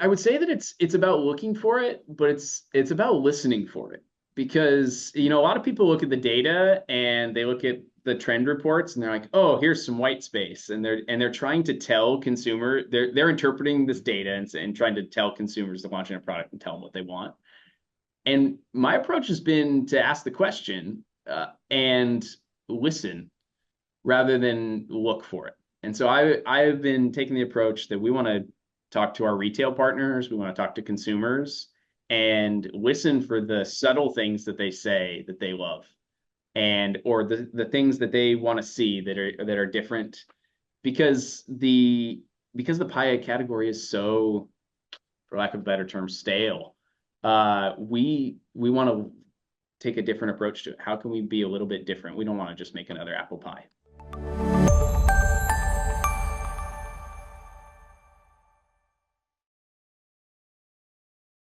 I would say that it's about looking for it, but it's about listening for it. Because, a lot of people look at the data and they look at the trend reports and they're like, oh, here's some white space. And they're trying to tell they're interpreting this data and trying to tell consumers to launch in a product and tell them what they want. And my approach has been to ask the question and listen rather than look for it. And so I've been taking the approach that we want to talk to our retail partners, we want to talk to consumers and listen for the subtle things that they say that they love and or the things that they want to see that are different because the pie category is so, for lack of a better term, stale. We want to take a different approach to it. How can we be a little bit different? We don't want to just make another apple pie.